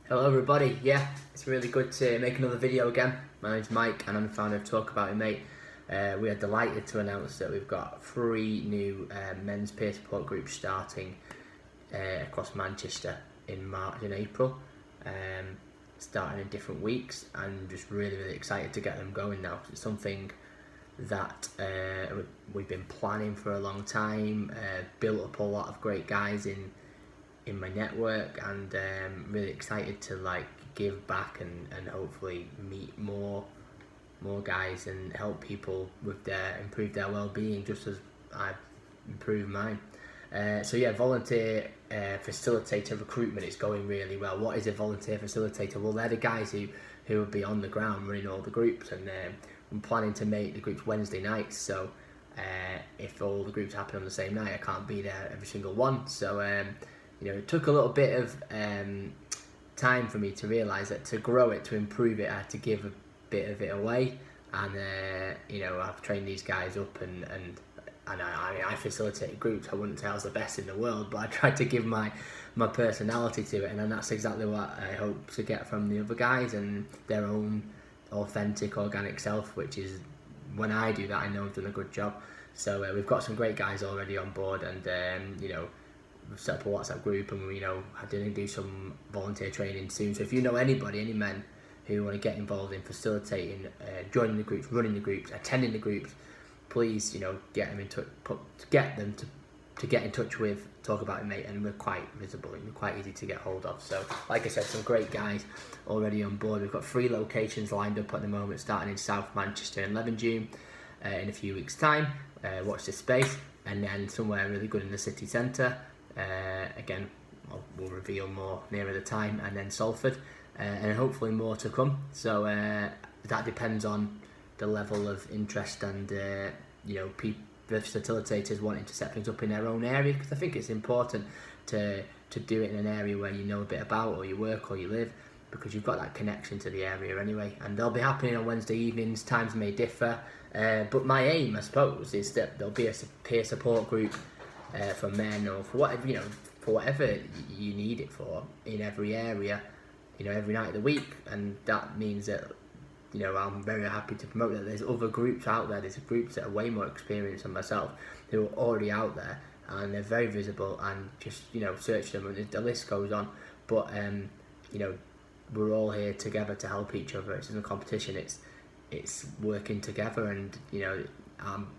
Hello everybody, it's really good to make another video again. My name's Mike and I'm the founder of Talk About It Mate. We are delighted to announce that we've got 3 new men's peer support groups starting across Manchester in March and April, starting in different weeks, and just really excited to get them going now. It's something that we've been planning for a long time, built up a lot of great guys in my network, and really excited to give back and hopefully meet more guys and help people with improve their well-being just as I've improved mine. Volunteer facilitator recruitment is going really well. What is a volunteer facilitator? Well, they're the guys who will be on the ground running all the groups, and I'm planning to make the groups Wednesday nights, so if all the groups happen on the same night, I can't be there every single one. So it took a little bit of time for me to realise that to grow it, to improve it, I had to give a bit of it away. And I've trained these guys up, and I facilitated groups. I wouldn't say I was the best in the world, but I tried to give my personality to it, and then that's exactly what I hope to get from the other guys, and their own authentic, organic self, which is, when I do that, I know I've done a good job. So we've got some great guys already on board, and we've set up a WhatsApp group, and I'm going to do some volunteer training soon. So if you know anybody, any men who want to get involved in facilitating, joining the groups, running the groups, attending the groups, please get them in touch, get them to get in touch with Talk About It Mate, and we're quite visible and we're quite easy to get hold of. So like I said, some great guys already on board. We've got 3 locations lined up at the moment, starting in South Manchester in Levenshulme in a few weeks time. Watch this space. And then somewhere really good in the city centre. Again, we'll reveal more nearer the time, and then Salford, and hopefully more to come. So that depends on the level of interest and the facilitators wanting to set things up in their own area, because I think it's important to do it in an area where you know a bit about, or you work or you live, because you've got that connection to the area anyway. And they'll be happening on Wednesday evenings. Times may differ, but my aim, I suppose, is that there'll be a peer support group for men, or for whatever you need it for, in every area, every night of the week. And that means that I'm very happy to promote that there's other groups out there. There's groups that are way more experienced than myself, who are already out there, and they're very visible, and just search them, and the list goes on. But we're all here together to help each other. It's in a competition. It's working together, and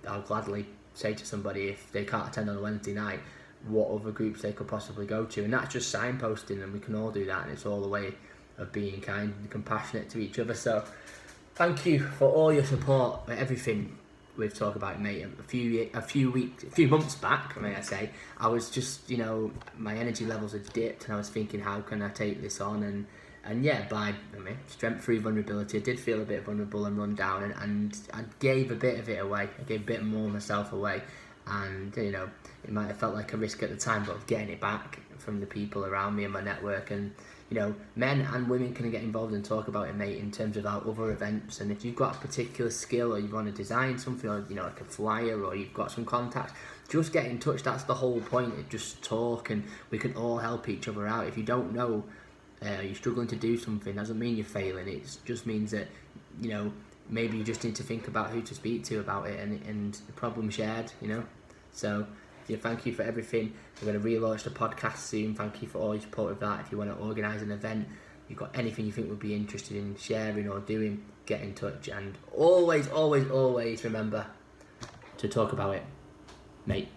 I'll gladly say to somebody, if they can't attend on a Wednesday night, what other groups they could possibly go to. And that's just signposting, and we can all do that, and it's all a way of being kind and compassionate to each other. So thank you for all your support for everything we've talked about, mate. A few months back, may I say, I was just my energy levels had dipped, and I was thinking, how can I take this on? And by strength through vulnerability, I did feel a bit vulnerable and run down, and I gave a bit of it away. I gave a bit more of myself away, and it might have felt like a risk at the time, but of getting it back from the people around me and my network. And men and women can get involved and Talk About It Mate in terms of our other events. And if you've got a particular skill, or you want to design something, or like a flyer, or you've got some contacts, just get in touch. That's the whole point. Just talk, and we can all help each other out. If you don't know, you're struggling to do something, doesn't mean you're failing. It just means that maybe you just need to think about who to speak to about it, and the problem shared. So thank you for everything. We're going to relaunch the podcast soon. Thank you for all your support with that. If you want to organise an event, you've got anything you think would be interested in sharing or doing, get in touch. And always remember to talk about it, mate.